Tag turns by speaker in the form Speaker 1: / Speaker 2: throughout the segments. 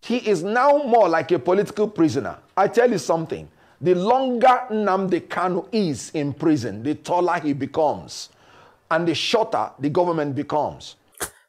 Speaker 1: He is now more like a political prisoner. I tell you something. The longer Nnamdi Kanu is in prison, the taller he becomes. And the shorter the government becomes.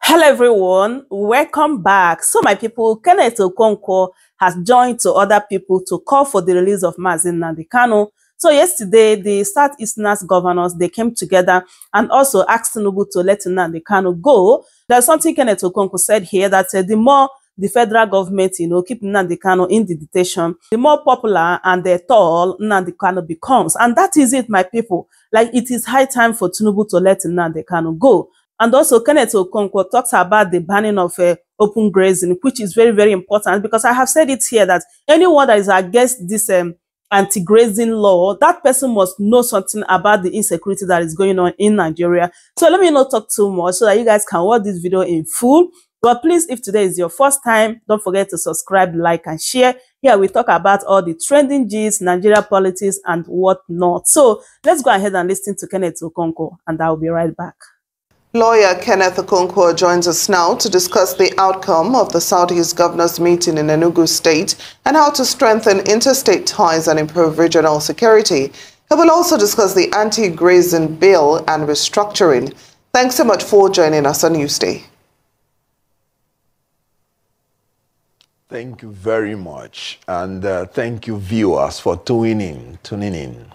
Speaker 2: Hello everyone, welcome back. So my people, Kenneth Okonkwo has joined to other people to call for the release of Mazi Nnamdi Kanu. So yesterday, the Southeasterners governors, they came together and also asked Tinubu to let Nnamdi Kanu go. There's something Kenneth Okonkwo said here that the more the federal government, keep Nnamdi Kanu in the detention, the more popular and the tall Nnamdi Kanu becomes. And that is it, my people. Like, it is high time for Tinubu to let Nnamdi Kanu go. And also, Kenneth Okonkwo talks about the banning of open grazing, which is very, very important, because I have said it here that anyone that is against this anti-grazing law, that person must know something about the insecurity that is going on in Nigeria. So let me not talk too much so that you guys can watch this video in full. But please, if today is your first time, don't forget to subscribe, like, and share. Here we talk about all the trending gist, Nigeria politics, and whatnot. So let's go ahead and listen to Kenneth Okonkwo, and I'll be right back.
Speaker 3: Lawyer Kenneth Okonkwo joins us now to discuss the outcome of the Southeast Governors meeting in Enugu State and how to strengthen interstate ties and improve regional security. He will also discuss the anti-grazing bill and restructuring. Thanks so much for joining us on Newsday.
Speaker 1: Thank you very much, and thank you, viewers, for tuning in.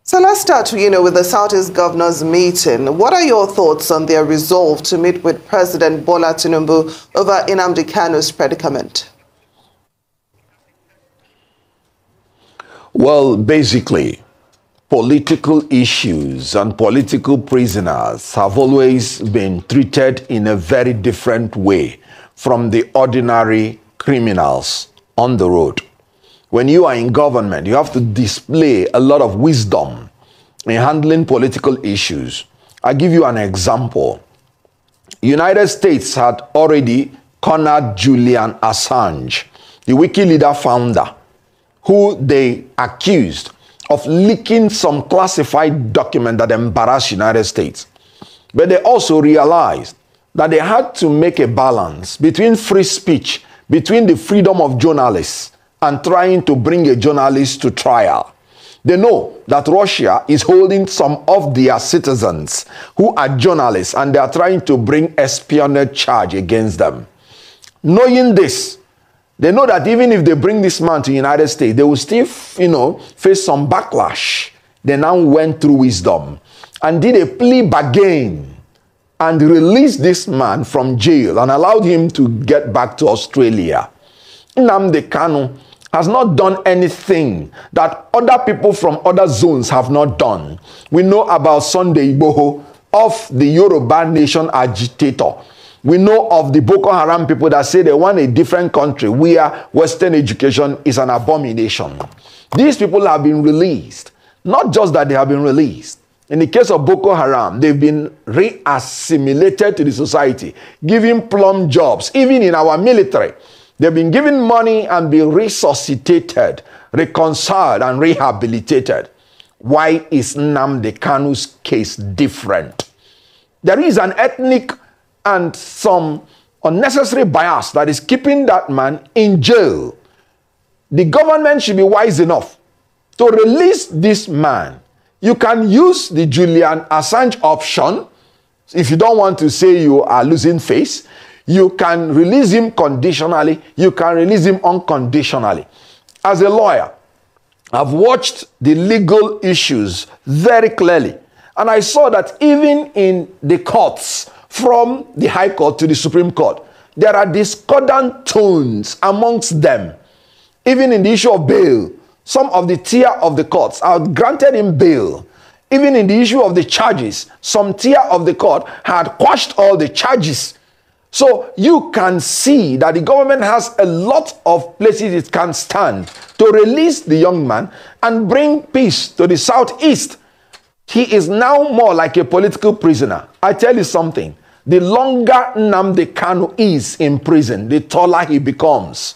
Speaker 3: So let's start, with the Southeast Governors meeting. What are your thoughts on their resolve to meet with President Bola Tinubu over Nnamdi Kanu's predicament?
Speaker 1: Well, basically, political issues and political prisoners have always been treated in a very different way from the ordinary criminals on the road. When you are in government, you have to display a lot of wisdom in handling political issues. I'll give you an example. United States had already cornered Julian Assange, the WikiLeaks founder, who they accused of leaking some classified document that embarrassed United States. But they also realized that they had to make a balance between free speech, between the freedom of journalists and trying to bring a journalist to trial. They know that Russia is holding some of their citizens who are journalists, and they are trying to bring espionage charge against them. Knowing this, they know that even if they bring this man to the United States, they will still, face some backlash. They now went through wisdom and did a plea bargain and released this man from jail and allowed him to get back to Australia. Nnamdi Kanu has not done anything that other people from other zones have not done. We know about Sunday Igboho, of the Yoruba nation agitator. We know of the Boko Haram people that say they want a different country where Western education is an abomination. These people have been released. Not just that they have been released. In the case of Boko Haram, they've been re-assimilated to the society, given plum jobs, even in our military. They've been given money and been resuscitated, reconciled, and rehabilitated. Why is Nnamdi Kanu's case different? There is an ethnic and some unnecessary bias that is keeping that man in jail. The government should be wise enough to release this man. You can use the Julian Assange option. If you don't want to say you are losing face, you can release him conditionally. You can release him unconditionally. As a lawyer, I've watched the legal issues very clearly. And I saw that even in the courts, from the High Court to the Supreme Court, there are discordant tones amongst them. Even in the issue of bail, some of the tier of the courts had granted him bail. Even in the issue of the charges, some tier of the court had quashed all the charges. So you can see that the government has a lot of places it can stand to release the young man and bring peace to the Southeast. He is now more like a political prisoner. I tell you something. The longer Nnamdi Kanu is in prison, the taller he becomes,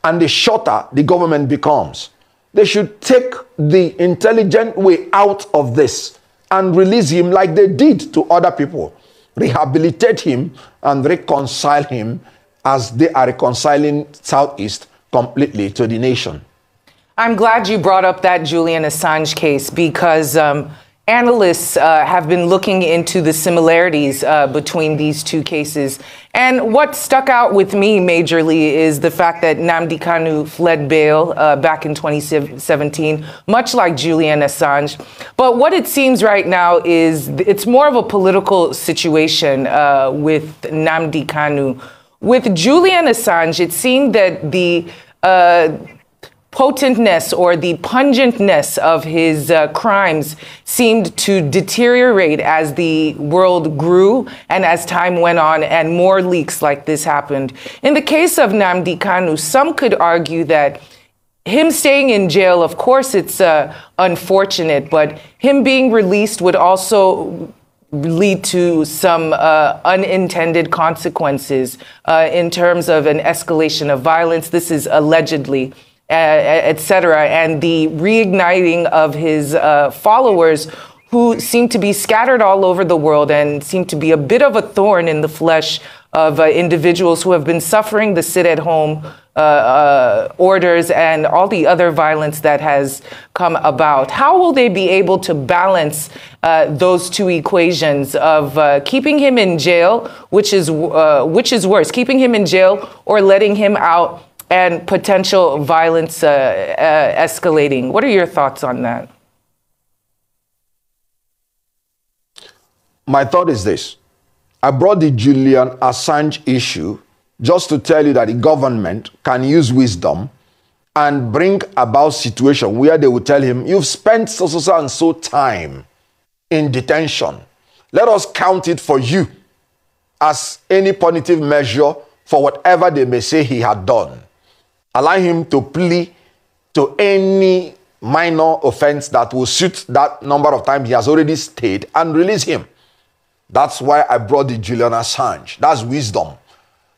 Speaker 1: and the shorter the government becomes. They should take the intelligent way out of this and release him like they did to other people. Rehabilitate him and reconcile him as they are reconciling Southeast completely to the nation.
Speaker 4: I'm glad you brought up that Julian Assange case because analysts have been looking into the similarities between these two cases. And what stuck out with me majorly is the fact that Nnamdi Kanu fled bail back in 2017, much like Julian Assange. But what it seems right now is it's more of a political situation with Nnamdi Kanu. With Julian Assange, it seemed that the potentness or the pungentness of his crimes seemed to deteriorate as the world grew and as time went on and more leaks like this happened. In the case of Nnamdi Kanu, some could argue that him staying in jail, of course, it's unfortunate, but him being released would also lead to some unintended consequences in terms of an escalation of violence. This is allegedly, etc., and the reigniting of his followers who seem to be scattered all over the world and seem to be a bit of a thorn in the flesh of individuals who have been suffering the sit-at-home orders and all the other violence that has come about. How will they be able to balance those two equations of keeping him in jail, which is worse, keeping him in jail or letting him out, and potential violence escalating? What are your thoughts on that?
Speaker 1: My thought is this. I brought the Julian Assange issue just to tell you that the government can use wisdom and bring about situation where they will tell him, you've spent so and so time in detention. Let us count it for you as any punitive measure for whatever they may say he had done. Allow him to plea to any minor offense that will suit that number of times he has already stayed and release him. That's why I brought the Julian Assange. That's wisdom.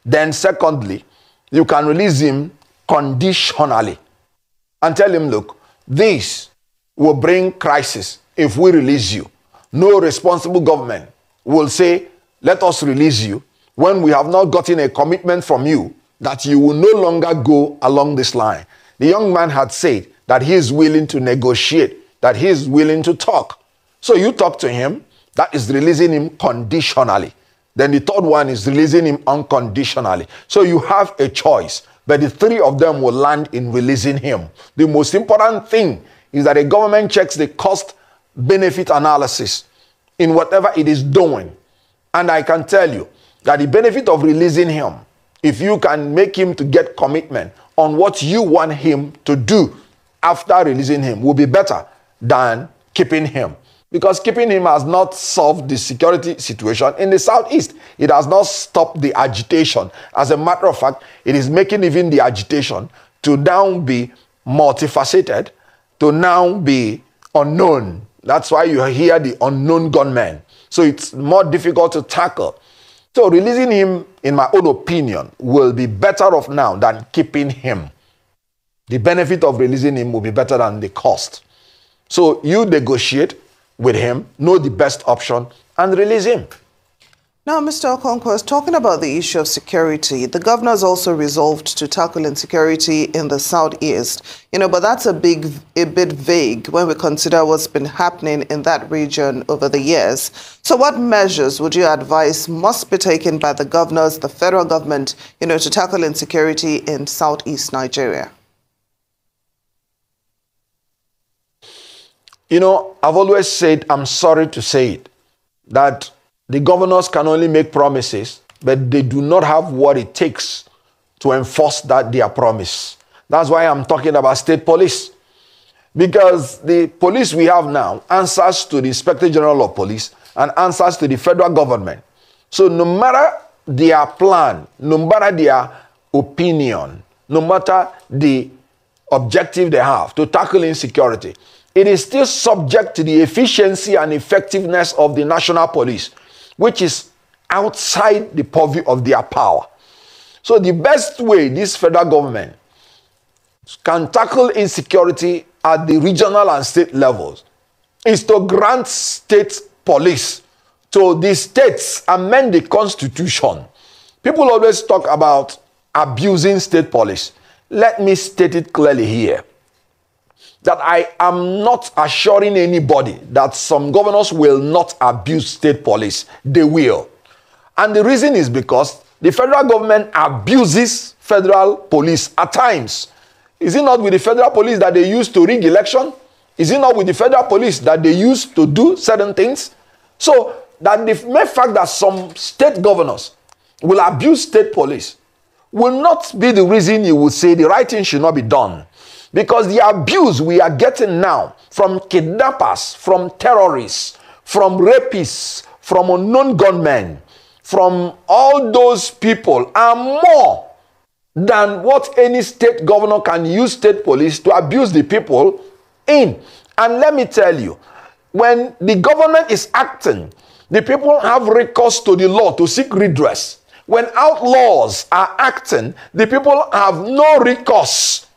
Speaker 1: Then secondly, you can release him conditionally and tell him, look, this will bring crisis if we release you. No responsible government will say, let us release you when we have not gotten a commitment from you that you will no longer go along this line. The young man had said that he is willing to negotiate, that he is willing to talk. So you talk to him, that is releasing him conditionally. Then the third one is releasing him unconditionally. So you have a choice, but the three of them will land in releasing him. The most important thing is that the government checks the cost-benefit analysis in whatever it is doing. And I can tell you that the benefit of releasing him, if you can make him to get commitment on what you want him to do after releasing him, will be better than keeping him. Because keeping him has not solved the security situation in the Southeast. It has not stopped the agitation. As a matter of fact, it is making even the agitation to now be multifaceted, to now be unknown. That's why you hear the unknown gunmen. So it's more difficult to tackle. So releasing him, in my own opinion, will be better off now than keeping him. The benefit of releasing him will be better than the cost. So you negotiate with him, know the best option, and release him.
Speaker 3: Now, Mr. Okonkwo is talking about the issue of security. The governor has also resolved to tackle insecurity in the Southeast. But that's a bit vague when we consider what's been happening in that region over the years. So what measures would you advise must be taken by the governors, the federal government, to tackle insecurity in Southeast Nigeria?
Speaker 1: I've always said, I'm sorry to say it, that the governors can only make promises, but they do not have what it takes to enforce their promise. That's why I'm talking about state police. Because the police we have now answers to the Inspector General of Police and answers to the federal government. So no matter their plan, no matter their opinion, no matter the objective they have to tackle insecurity, it is still subject to the efficiency and effectiveness of the national police, which is outside the purview of their power. So the best way this federal government can tackle insecurity at the regional and state levels is to grant state police to the states, amend the constitution. People always talk about abusing state police. Let me state it clearly here that I am not assuring anybody that some governors will not abuse state police. They will. And the reason is because the federal government abuses federal police at times. Is it not with the federal police that they use to rig election? Is it not with the federal police that they use to do certain things? So that the mere fact that some state governors will abuse state police will not be the reason you will say the right thing should not be done. Because the abuse we are getting now from kidnappers, from terrorists, from rapists, from unknown gunmen, from all those people are more than what any state governor can use state police to abuse the people in. And let me tell you, when the government is acting, the people have recourse to the law to seek redress. When outlaws are acting, the people have no recourse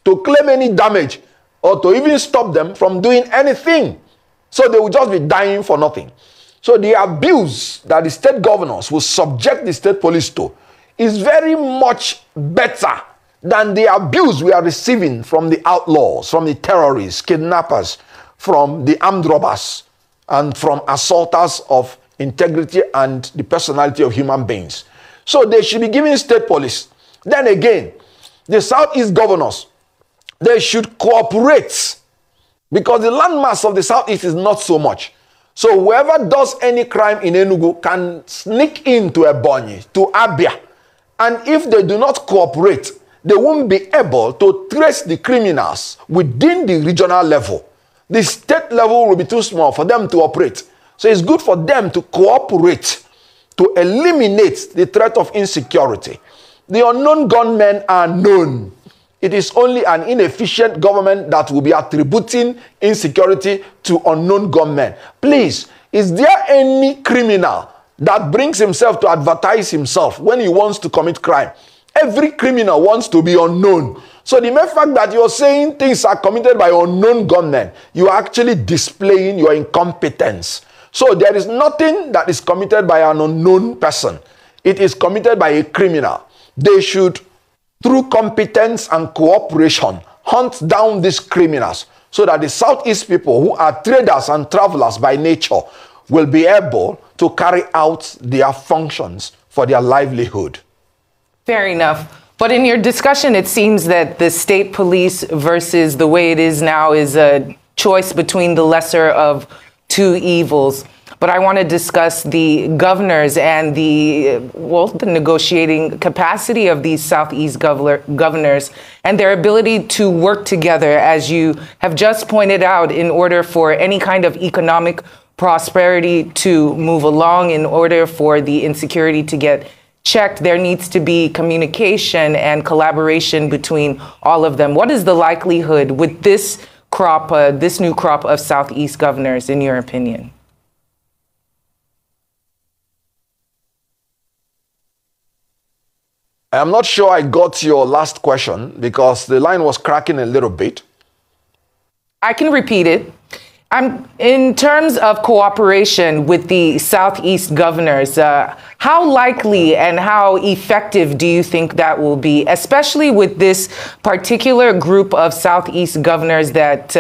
Speaker 1: to claim any damage or to even stop them from doing anything. So they will just be dying for nothing. So the abuse that the state governors will subject the state police to is very much better than the abuse we are receiving from the outlaws, from the terrorists, kidnappers, from the armed robbers, and from assaulters of integrity and the personality of human beings. So they should be giving state police. Then again, the Southeast governors, they should cooperate because the landmass of the Southeast is not so much. So whoever does any crime in Enugu can sneak into Ebonyi, to Abia. And if they do not cooperate, they won't be able to trace the criminals within the regional level. The state level will be too small for them to operate. So it's good for them to cooperate to eliminate the threat of insecurity. The unknown gunmen are known. It is only an inefficient government that will be attributing insecurity to unknown gunmen. Please, is there any criminal that brings himself to advertise himself when he wants to commit crime? Every criminal wants to be unknown. So the mere fact that you're saying things are committed by unknown gunmen, you are actually displaying your incompetence. So there is nothing that is committed by an unknown person. It is committed by a criminal. They should, through competence and cooperation, hunt down these criminals so that the Southeast people who are traders and travelers by nature will be able to carry out their functions for their livelihood.
Speaker 4: Fair enough. But in your discussion, it seems that the state police versus the way it is now is a choice between the lesser of two evils. But I want to discuss the governors and the negotiating capacity of these Southeast governors and their ability to work together, as you have just pointed out, in order for any kind of economic prosperity to move along, in order for the insecurity to get checked. There needs to be communication and collaboration between all of them. What is the likelihood with this crop, this new crop of Southeast governors, in your opinion?
Speaker 1: I'm not sure I got your last question because the line was cracking a little bit.
Speaker 4: I can repeat it. In terms of cooperation with the Southeast governors, how likely and how effective do you think that will be, especially with this particular group of Southeast governors that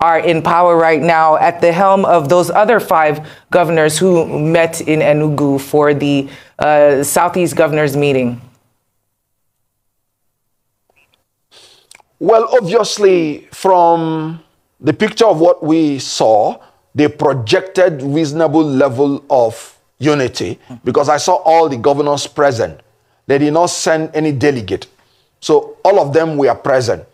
Speaker 4: are in power right now at the helm of those other 5 governors who met in Enugu for the Southeast governors meeting?
Speaker 1: Well, obviously, from the picture of what we saw, they projected reasonable level of unity because I saw all the governors present. They did not send any delegate. So all of them were present.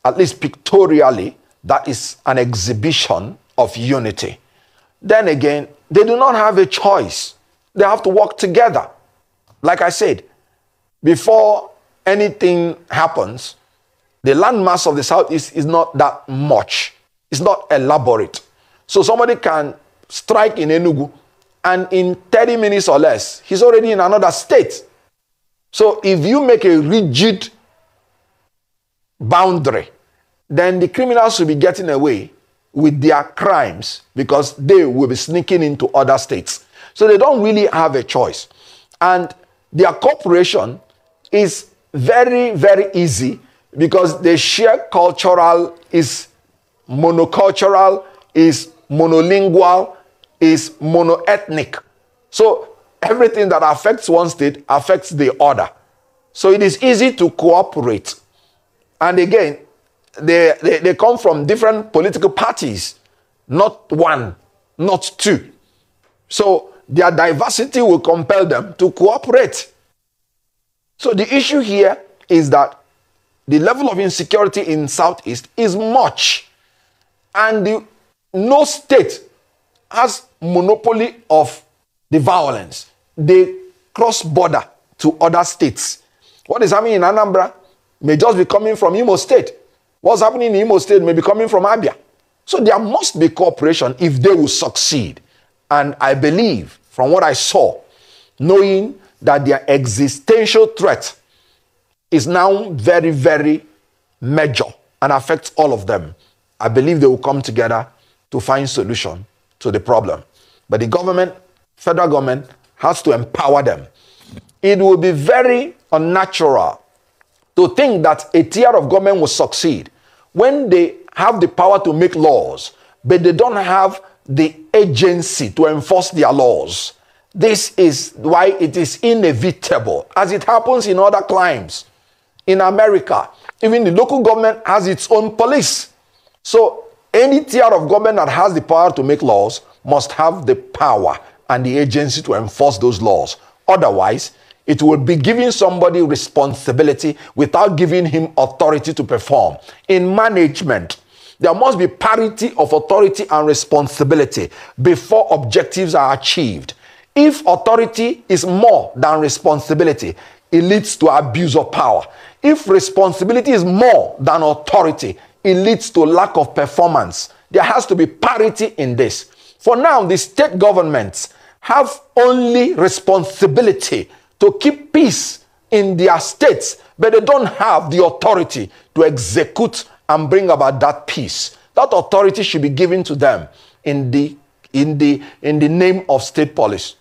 Speaker 1: At least pictorially, that is an exhibition of unity. Then again, they do not have a choice. They have to work together. Like I said, before anything happens, the landmass of the Southeast is not that much. It's not elaborate. So somebody can strike in Enugu and in 30 minutes or less, he's already in another state. So if you make a rigid boundary, then the criminals will be getting away with their crimes because they will be sneaking into other states. So they don't really have a choice. And their cooperation is very, very easy because the sheer cultural is monocultural, is monolingual, is monoethnic. So everything that affects one state affects the other. So it is easy to cooperate. And again, they come from different political parties, not one, not two. So their diversity will compel them to cooperate. So the issue here is that the level of insecurity in Southeast is much. And no state has monopoly of the violence. They cross border to other states. What is happening in Anambra may just be coming from Imo State. What's happening in Imo State may be coming from Abia. So there must be cooperation if they will succeed. And I believe, from what I saw, knowing that their existential threat is now very, very major and affects all of them, I believe they will come together to find solution to the problem. But the government, federal government, has to empower them. It will be very unnatural to think that a tier of government will succeed when they have the power to make laws, but they don't have the agency to enforce their laws. This is why it is inevitable, as it happens in other climes. In America, even the local government has its own police. So any tier of government that has the power to make laws must have the power and the agency to enforce those laws. Otherwise, it will be giving somebody responsibility without giving him authority to perform. In management, there must be parity of authority and responsibility before objectives are achieved. If authority is more than responsibility, it leads to abuse of power. If responsibility is more than authority, it leads to lack of performance. There has to be parity in this. For now, the state governments have only responsibility to keep peace in their states, but they don't have the authority to execute and bring about that peace. That authority should be given to them in the name of state policy.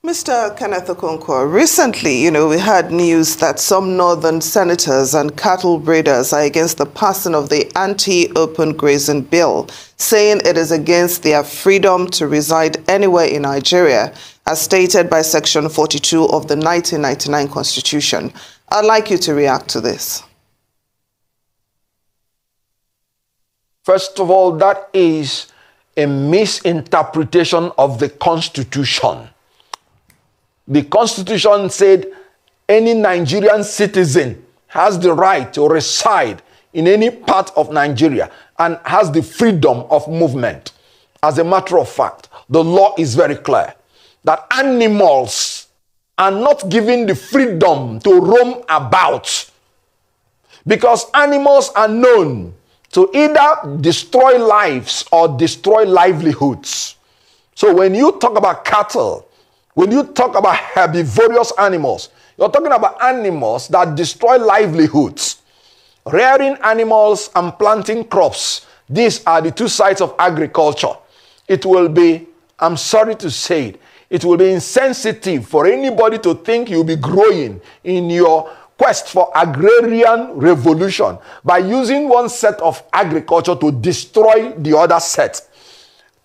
Speaker 3: Mr. Kenneth Okonkwo, recently, we had news that some northern senators and cattle breeders are against the passing of the anti-open grazing bill, saying it is against their freedom to reside anywhere in Nigeria, as stated by Section 42 of the 1999 Constitution. I'd like you to react to this.
Speaker 1: First of all, that is a misinterpretation of the Constitution. The Constitution said any Nigerian citizen has the right to reside in any part of Nigeria and has the freedom of movement. As a matter of fact, the law is very clear that animals are not given the freedom to roam about because animals are known to either destroy lives or destroy livelihoods. So when you talk about cattle, when you talk about herbivorous animals, you're talking about animals that destroy livelihoods. Rearing animals and planting crops, these are the two sides of agriculture. It will be, I'm sorry to say it will be insensitive for anybody to think you'll be growing in your quest for agrarian revolution by using one set of agriculture to destroy the other set.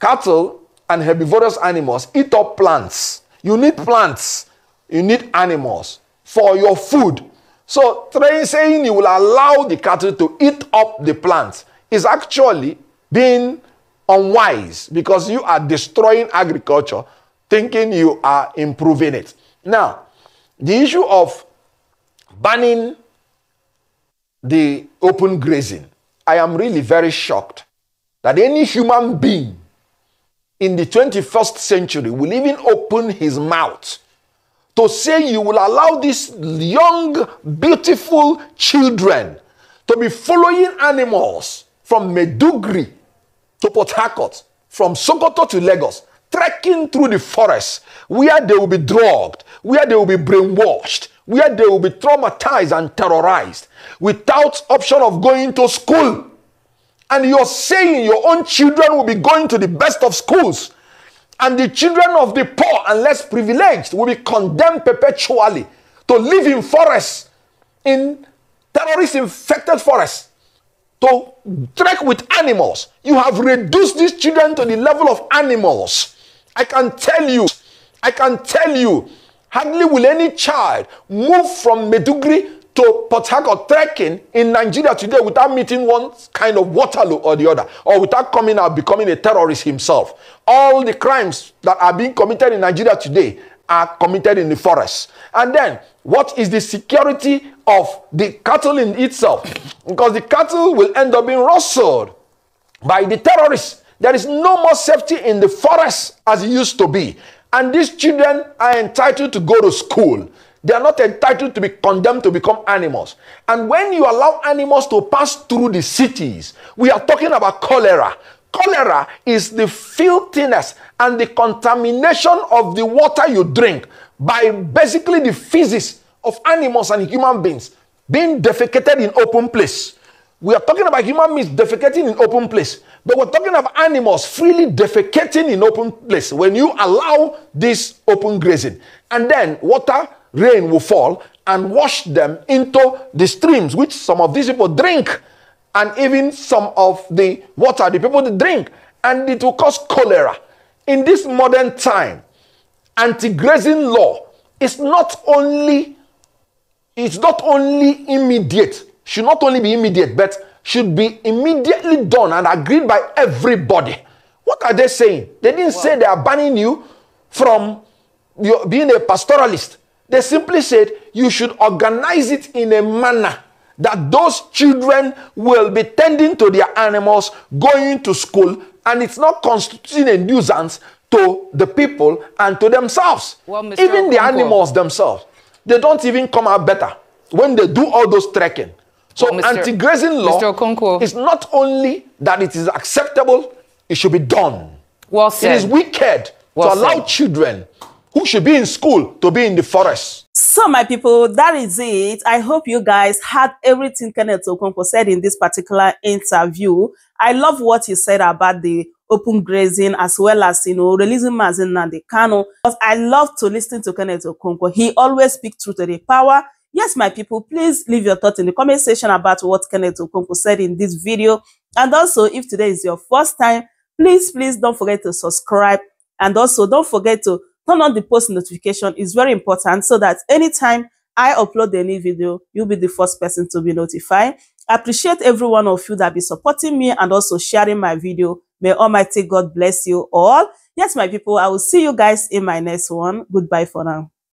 Speaker 1: Cattle and herbivorous animals eat up plants. You need plants, you need animals for your food. So saying you will allow the cattle to eat up the plants is actually being unwise because you are destroying agriculture, thinking you are improving it. Now, the issue of banning the open grazing, I am really very shocked that any human being in the 21st century will even open his mouth to say you will allow these young, beautiful children to be following animals from Maiduguri to Port Harcourt, from Sokoto to Lagos, trekking through the forest where they will be drugged, where they will be brainwashed, where they will be traumatized and terrorized without option of going to school. And you're saying your own children will be going to the best of schools. And the children of the poor and less privileged will be condemned perpetually to live in forests in terrorist-infected forests to trek with animals. You have reduced these children to the level of animals. I can tell you, hardly will any child move from Maiduguri to Port Harcourt trekking in Nigeria today without meeting one kind of Waterloo or the other, or without coming out becoming a terrorist himself. All the crimes that are being committed in Nigeria today are committed in the forest. And then, what is the security of the cattle in itself? Because the cattle will end up being rustled by the terrorists. There is no more safety in the forest as it used to be. And these children are entitled to go to school. They are not entitled to be condemned to become animals. And when you allow animals to pass through the cities, we are talking about cholera. Cholera is the filthiness and the contamination of the water you drink by basically the feces of animals and human beings being defecated in open place. We are talking about human beings defecating in open place, but we're talking about animals freely defecating in open place when you allow this open grazing. And then rain will fall and wash them into the streams, which some of these people drink, and even some of the water the people drink, and it will cause cholera. In this modern time, anti-grazing law is not only immediate, should not only be immediate, but should be immediately done and agreed by everybody. What are they saying? They didn't say they are banning you from being a pastoralist. They simply said you should organize it in a manner that those children will be tending to their animals, going to school, and it's not constituting a nuisance to the people and to themselves. Well, even the animals themselves, they don't even come out better when they do all those trekking. So anti-grazing law is not only that it is acceptable, it should be done. Well said. It is wicked to allow children who should be in school to be in the forest.
Speaker 2: So my people, that is it. I hope you guys had everything Kenneth Okonkwo said in this particular interview. I love what he said about the open grazing, as well as, releasing Mazi Nnamdi Kanu. Because I love to listen to Kenneth Okonkwo. He always speaks truth to the power. Yes, my people, please leave your thoughts in the comment section about what Kenneth Okonkwo said in this video. And also, if today is your first time, please don't forget to subscribe. And also, don't forget to turn on the post notification. It's very important so that anytime I upload a new video, you'll be the first person to be notified. I appreciate every one of you that be supporting me and also sharing my video. May Almighty God bless you all. Yes, my people, I will see you guys in my next one. Goodbye for now.